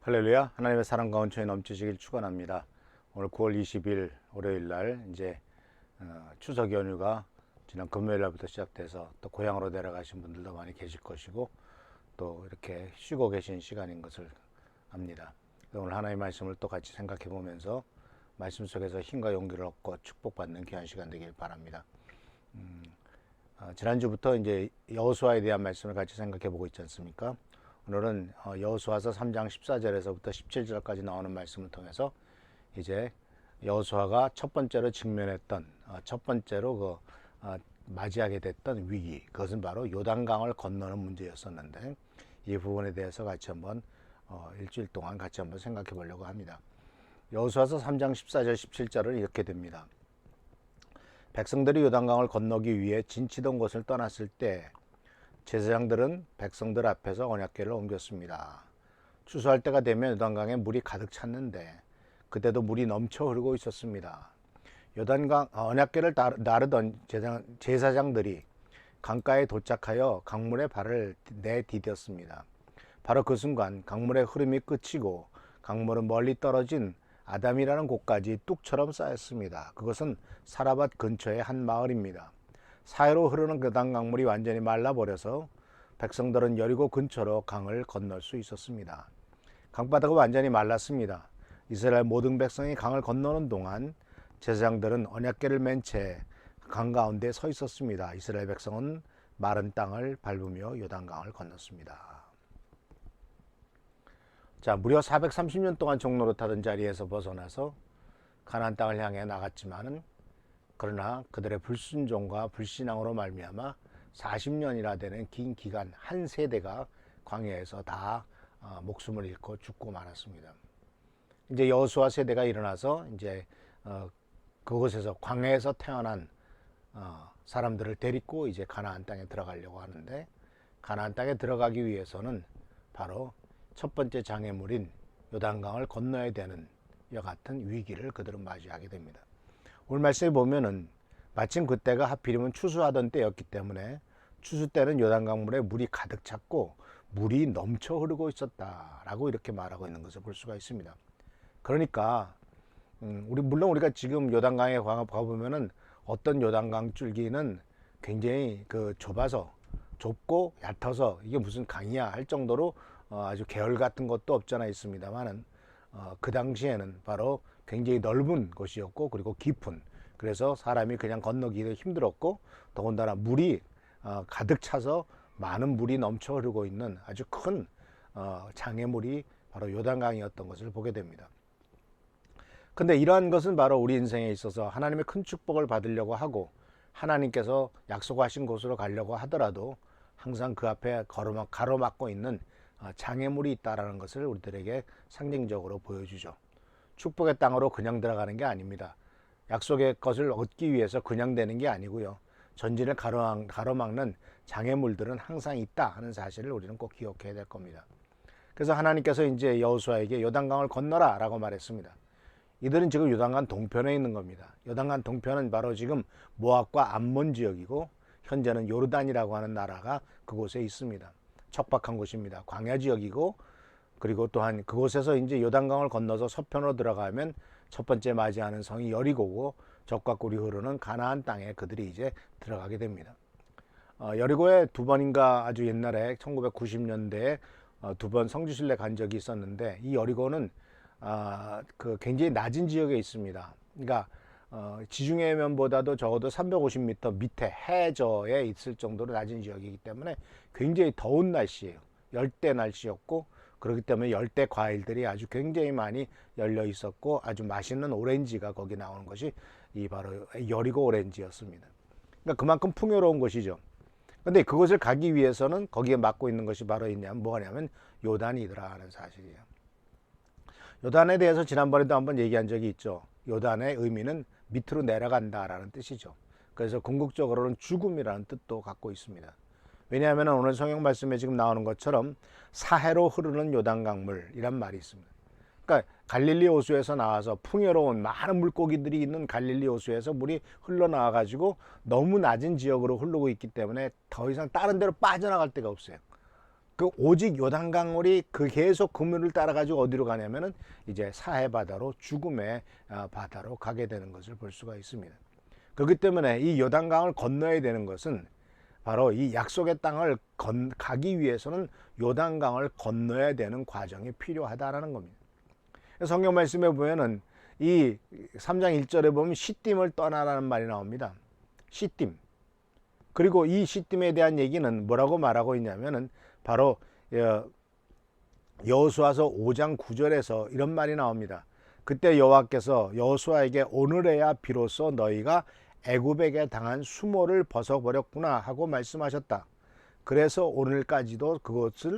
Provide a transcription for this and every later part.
할렐루야. 하나님의 사랑과 은총이 넘치시길 축원합니다. 오늘 9월 20일 월요일 날 이제 추석 연휴가 지난 금요일 날부터 시작돼서 또 고향으로 내려가신 분들도 많이 계실 것이고 또 이렇게 쉬고 계신 시간인 것을 압니다. 오늘 하나님의 말씀을 또 같이 생각해 보면서 말씀 속에서 힘과 용기를 얻고 축복받는 귀한 시간 되길 바랍니다. 지난주부터 이제 여호수아에 대한 말씀을 같이 생각해 보고 있지 않습니까? 오늘은 여호수아서 3장 14절에서부터 17절까지 나오는 말씀을 통해서 이제 여호수아가 첫 번째로 직면했던 첫 번째로 맞이하게 됐던 위기, 그것은 바로 요단강을 건너는 문제였었는데 이 부분에 대해서 같이 한번 일주일 동안 같이 한번 생각해 보려고 합니다. 여호수아서 3장 14절 17절은 이렇게 됩니다. 백성들이 요단강을 건너기 위해 진치던 곳을 떠났을 때 제사장들은 백성들 앞에서 언약궤를 옮겼습니다. 추수할 때가 되면 요단강에 물이 가득 찼는데 그때도 물이 넘쳐 흐르고 있었습니다. 요단강 언약궤를 나르던 제사장들이 강가에 도착하여 강물에 발을 내디뎠습니다. 바로 그 순간 강물의 흐름이 그치고 강물은 멀리 떨어진 아담이라는 곳까지 뚝처럼 쌓였습니다. 그것은 사라밧 근처의 한 마을입니다. 사해로 흐르는 요단 강물이 완전히 말라버려서 백성들은 여리고 근처로 강을 건널 수 있었습니다. 강바닥은 완전히 말랐습니다. 이스라엘 모든 백성이 강을 건너는 동안 제사장들은 언약궤를 맨 채 강 가운데 서 있었습니다. 이스라엘 백성은 마른 땅을 밟으며 요단강을 건넜습니다. 자, 무려 430년 동안 종노릇하던 자리에서 벗어나서 가나안 땅을 향해 나갔지만은 그러나 그들의 불순종과 불신앙으로 말미암아 40년이나 되는 긴 기간 한 세대가 광야에서 다 목숨을 잃고 죽고 말았습니다. 이제 여호수아 세대가 일어나서 이제 그곳에서 광야에서 태어난 사람들을 데리고 이제 가나안 땅에 들어가려고 하는데 가나안 땅에 들어가기 위해서는 바로 첫 번째 장애물인 요단강을 건너야 되는 이와 같은 위기를 그들은 맞이하게 됩니다. 오늘 말씀에 보면은 마침 그때가 하필이면 추수하던 때였기 때문에 추수 때는 요단강물에 물이 가득 찼고 물이 넘쳐 흐르고 있었다라고 이렇게 말하고 있는 것을 볼 수가 있습니다. 그러니까 물론 우리가 지금 요단강에 가보면은 어떤 요단강 줄기는 굉장히 좁고 얕아서 이게 무슨 강이야 할 정도로 아주 계열 같은 것도 없잖아 있습니다만은 그 당시에는 바로 굉장히 넓은 곳이었고 그리고 깊은, 그래서 사람이 그냥 건너기도 힘들었고 더군다나 물이 가득 차서 많은 물이 넘쳐 흐르고 있는 아주 큰 장애물이 바로 요단강이었던 것을 보게 됩니다. 근데 이러한 것은 바로 우리 인생에 있어서 하나님의 큰 축복을 받으려고 하고 하나님께서 약속하신 곳으로 가려고 하더라도 항상 그 앞에 가로막고 있는 장애물이 있다는 것을 우리들에게 상징적으로 보여주죠. 축복의 땅으로 그냥 들어가는 게 아닙니다. 약속의 것을 얻기 위해서 그냥 되는 게 아니고요. 전진을 가로막는 장애물들은 항상 있다 하는 사실을 우리는 꼭 기억해야 될 겁니다. 그래서 하나님께서 이제 여호수아에게 요단강을 건너라 라고 말했습니다. 이들은 지금 요단강 동편에 있는 겁니다. 요단강 동편은 바로 지금 모압과 암몬 지역이고 현재는 요르단이라고 하는 나라가 그곳에 있습니다. 척박한 곳입니다. 광야 지역이고 그리고 또한 그곳에서 이제 요단강을 건너서 서편으로 들어가면 첫 번째 맞이하는 성이 여리고고 적과 꿀이 흐르는 가나안 땅에 그들이 이제 들어가게 됩니다. 여리고에 두 번인가 아주 옛날에 1990년대에 두 번 성지순례 간 적이 있었는데 이 여리고는 굉장히 낮은 지역에 있습니다. 그러니까 지중해면보다도 적어도 350m 밑에 해저에 있을 정도로 낮은 지역이기 때문에 굉장히 더운 날씨예요. 열대 날씨였고 그렇기 때문에 열대 과일들이 아주 굉장히 많이 열려 있었고 아주 맛있는 오렌지가 거기 나오는 것이 이 바로 여리고 오렌지였습니다. 그러니까 그만큼 풍요로운 곳이죠. 근데 그곳을 가기 위해서는 거기에 맡고 있는 것이 바로 뭐냐면 요단이더라 하는 사실이에요. 요단에 대해서 지난번에도 한번 얘기한 적이 있죠. 요단의 의미는 밑으로 내려간다라는 뜻이죠. 그래서 궁극적으로는 죽음이라는 뜻도 갖고 있습니다. 왜냐하면 오늘 성경 말씀에 지금 나오는 것처럼 사해로 흐르는 요단 강물이란 말이 있습니다. 그러니까 갈릴리 호수에서 나와서 풍요로운 많은 물고기들이 있는 갈릴리 호수에서 물이 흘러나와 가지고 너무 낮은 지역으로 흐르고 있기 때문에 더 이상 다른 데로 빠져나갈 데가 없어요. 그 오직 요단 강물이 그 계속 그 물을 따라 가지고 어디로 가냐면은 이제 사해 바다로 죽음의 바다로 가게 되는 것을 볼 수가 있습니다. 그렇기 때문에 이 요단강을 건너야 되는 것은 바로 이 약속의 땅을 가기 위해서는 요단강을 건너야 되는 과정이 필요하다라는 겁니다. 성경 말씀에 보면은 이 3장 1절에 보면 시딤을 떠나라는 말이 나옵니다. 시딤. 그리고 이 시딤에 대한 얘기는 뭐라고 말하고 있냐면은 바로 여호수아서 5장 9절에서 이런 말이 나옵니다. 그때 여호와께서 여호수아에게 오늘에야 비로소 너희가 애굽에게 당한 수모를 벗어버렸구나 하고 말씀하셨다. 그래서 오늘까지도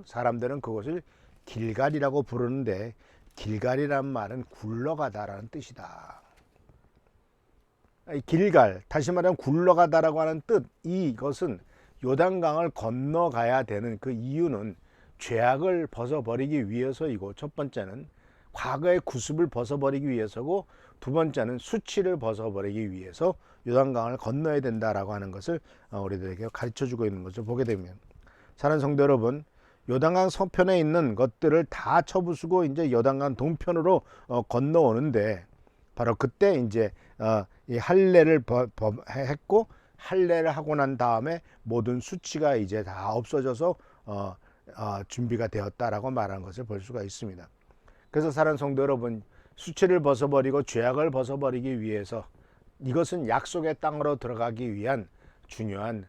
사람들은 그것을 길갈이라고 부르는데 길갈이란 말은 굴러가다라는 뜻이다. 길갈, 다시 말하면 굴러가다라고 하는 뜻, 이것은 요단강을 건너가야 되는 그 이유는 죄악을 벗어버리기 위해서이고, 첫 번째는 과거의 구습을 벗어버리기 위해서고, 두 번째는 수치를 벗어버리기 위해서 요단강을 건너야 된다라고 하는 것을 우리들에게 가르쳐주고 있는 것을 보게 되면, 사랑하는 성도 여러분, 요단강 서편에 있는 것들을 다 쳐부수고 이제 요단강 동편으로 건너오는데, 바로 그때 이제 이 할례를 했고, 할례를 하고 난 다음에 모든 수치가 이제 다 없어져서 준비가 되었다라고 말하는 것을 볼 수가 있습니다. 그래서 사랑하는 성도 여러분, 수치를 벗어버리고 죄악을 벗어버리기 위해서 이것은 약속의 땅으로 들어가기 위한 중요한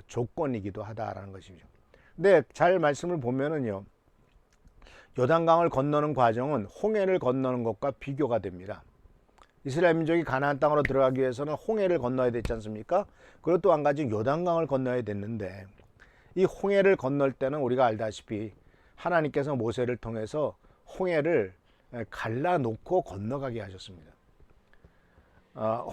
조건이기도 하다라는 것이죠. 근데 잘 말씀을 보면은요, 요단강을 건너는 과정은 홍해를 건너는 것과 비교가 됩니다. 이스라엘 민족이 가나안 땅으로 들어가기 위해서는 홍해를 건너야 되지 않습니까? 그리고 또 한 가지 요단강을 건너야 됐는데, 이 홍해를 건널 때는 우리가 알다시피 하나님께서 모세를 통해서 홍해를 갈라놓고 건너가게 하셨습니다.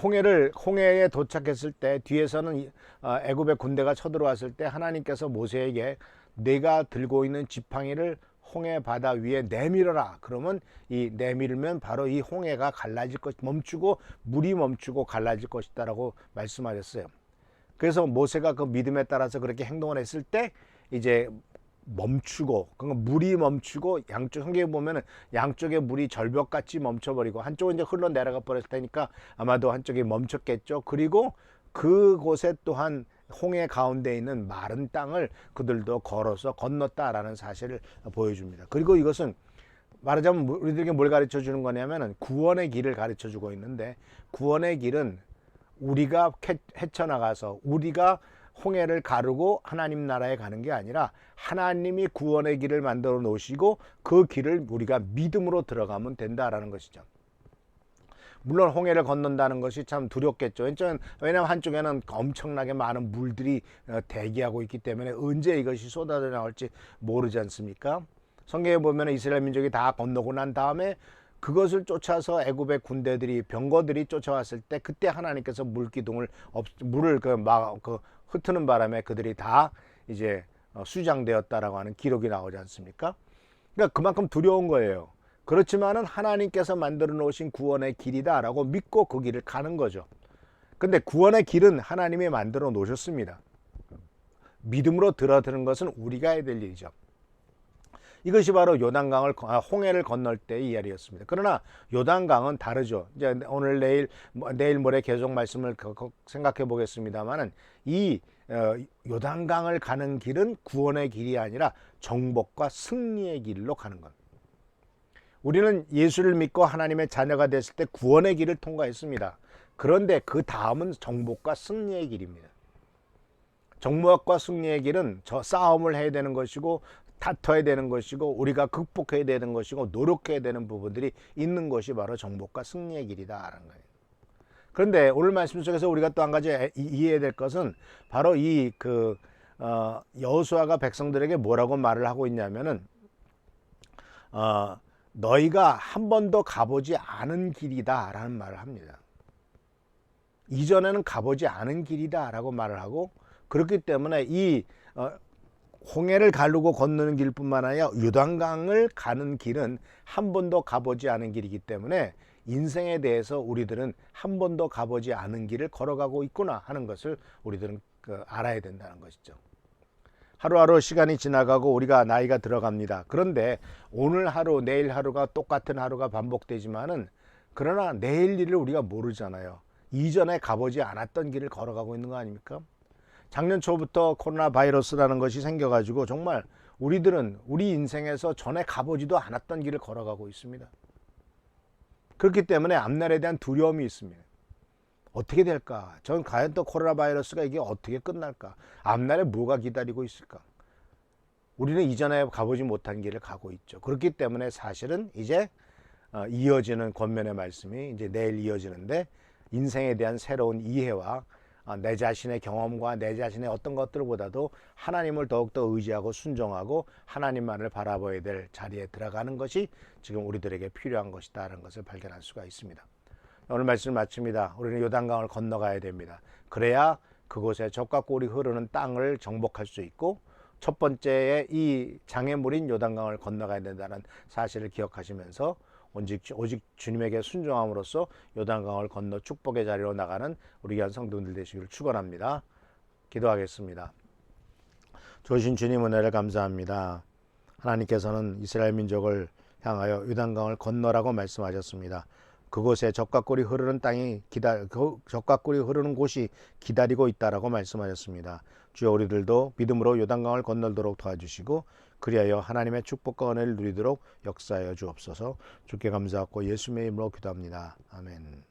홍해에 도착했을 때 뒤에서는 애굽의 군대가 쳐들어왔을 때 하나님께서 모세에게 내가 들고 있는 지팡이를 홍해 바다 위에 내밀어라. 그러면 이 내밀면 바로 이 홍해가 갈라질 멈추고 물이 멈추고 갈라질 것이다라고 말씀하셨어요. 그래서 모세가 그 믿음에 따라서 그렇게 행동을 했을 때 이제 멈추고, 그러니까 물이 멈추고, 양쪽 성경에 보면은 양쪽에 물이 절벽같이 멈춰버리고 한쪽은 이제 흘러 내려가 버렸을 테니까 아마도 한쪽이 멈췄겠죠. 그리고 그곳에 또한 홍해 가운데 있는 마른 땅을 그들도 걸어서 건넜다라는 사실을 보여줍니다. 그리고 이것은 말하자면 우리들에게 뭘 가르쳐 주는 거냐면은 구원의 길을 가르쳐 주고 있는데, 구원의 길은 우리가 헤쳐나가서 우리가 홍해를 가르고 하나님 나라에 가는 게 아니라 하나님이 구원의 길을 만들어 놓으시고 그 길을 우리가 믿음으로 들어가면 된다라는 것이죠. 물론 홍해를 건넌다는 것이 참 두렵겠죠. 왜냐하면 한쪽에는 엄청나게 많은 물들이 대기하고 있기 때문에 언제 이것이 쏟아져 나올지 모르지 않습니까? 성경에 보면 이스라엘 민족이 다 건너고 난 다음에 그것을 쫓아서 애굽의 군대들이, 병거들이 쫓아왔을 때 그때 하나님께서 물을 흩트는 바람에 그들이 다 이제 수장되었다라고 하는 기록이 나오지 않습니까? 그러니까 그만큼 두려운 거예요. 그렇지만은 하나님께서 만들어 놓으신 구원의 길이다라고 믿고 그 길을 가는 거죠. 근데 구원의 길은 하나님이 만들어 놓으셨습니다. 믿음으로 들어드는 것은 우리가 해야 될 일이죠. 이것이 바로 홍해를 건널 때의 이야기였습니다. 그러나 요단강은 다르죠. 이제 오늘 내일 모레 계속 말씀을 생각해 보겠습니다만은 이 요단강을 가는 길은 구원의 길이 아니라 정복과 승리의 길로 가는 것. 우리는 예수를 믿고 하나님의 자녀가 됐을 때 구원의 길을 통과했습니다. 그런데 그 다음은 정복과 승리의 길입니다. 정복과 승리의 길은 저 싸움을 해야 되는 것이고 다퉈야 되는 것이고 우리가 극복해야 되는 것이고 노력해야 되는 부분들이 있는 것이 바로 정복과 승리의 길이다라는 거예요. 그런데 오늘 말씀 속에서 우리가 또 한 가지 이해해야 될 것은 바로 이 여호수아가 백성들에게 뭐라고 말을 하고 있냐면은 너희가 한 번도 가보지 않은 길이다라는 말을 합니다. 이전에는 가보지 않은 길이다라고 말을 하고, 그렇기 때문에 이 홍해를 가르고 건너는 길뿐만 아니라 요단강을 가는 길은 한 번도 가보지 않은 길이기 때문에 인생에 대해서 우리들은 한 번도 가보지 않은 길을 걸어가고 있구나 하는 것을 우리들은 알아야 된다는 것이죠. 하루하루 시간이 지나가고 우리가 나이가 들어갑니다. 그런데 오늘 하루 내일 하루가 똑같은 하루가 반복되지만은, 그러나 내일 일을 우리가 모르잖아요. 이전에 가보지 않았던 길을 걸어가고 있는 거 아닙니까? 작년 초부터 코로나 바이러스라는 것이 생겨가지고 정말 우리들은 우리 인생에서 전에 가보지도 않았던 길을 걸어가고 있습니다. 그렇기 때문에 앞날에 대한 두려움이 있습니다. 어떻게 될까? 전 과연 또 코로나 바이러스가 이게 어떻게 끝날까? 앞날에 뭐가 기다리고 있을까? 우리는 이전에 가보지 못한 길을 가고 있죠. 그렇기 때문에 사실은 이제 이어지는 권면의 말씀이 이제 내일 이어지는데, 인생에 대한 새로운 이해와 내 자신의 경험과 내 자신의 어떤 것들보다도 하나님을 더욱더 의지하고 순종하고 하나님만을 바라봐야 될 자리에 들어가는 것이 지금 우리들에게 필요한 것이다라는 것을 발견할 수가 있습니다. 오늘 말씀을 마칩니다. 우리는 요단강을 건너가야 됩니다. 그래야 그곳에 젖과 꿀이 흐르는 땅을 정복할 수 있고, 첫 번째에 이 장애물인 요단강을 건너가야 된다는 사실을 기억하시면서 오직 주님에게 순종함으로써 요단강을 건너 축복의 자리로 나가는 우리 귀한 성도들 되시기를 축원합니다. 기도하겠습니다. 좋으신 주님 은혜를 감사합니다. 하나님께서는 이스라엘 민족을 향하여 요단강을 건너라고 말씀하셨습니다. 그곳에 젖과 꿀이 흐르는 젖과 꿀이 흐르는 곳이 기다리고 있다라고 말씀하셨습니다. 주여, 우리들도 믿음으로 요단강을 건너도록 도와주시고 그리하여 하나님의 축복과 은혜를 누리도록 역사하여 주옵소서. 주께 감사하고 예수님의 이름으로 기도합니다. 아멘.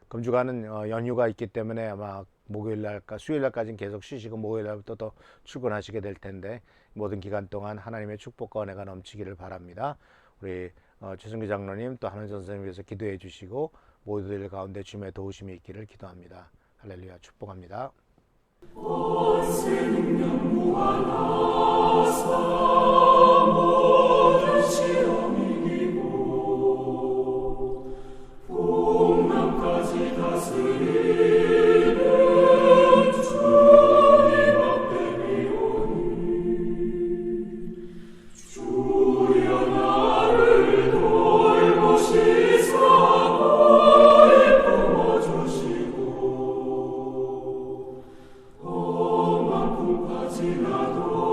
금주간은 연휴가 있기 때문에 아마 목요일날까 수요일날까지는 계속 쉬시고 목요일날부터 또 출근하시게 될 텐데, 모든 기간 동안 하나님의 축복과 은혜가 넘치기를 바랍니다. 우리 최승규 장로님 또 한은 선생님 위해서 기도해 주시고 모두들 가운데 주님의 도우심이 있기를 기도합니다. 할렐루야. 축복합니다. 지나도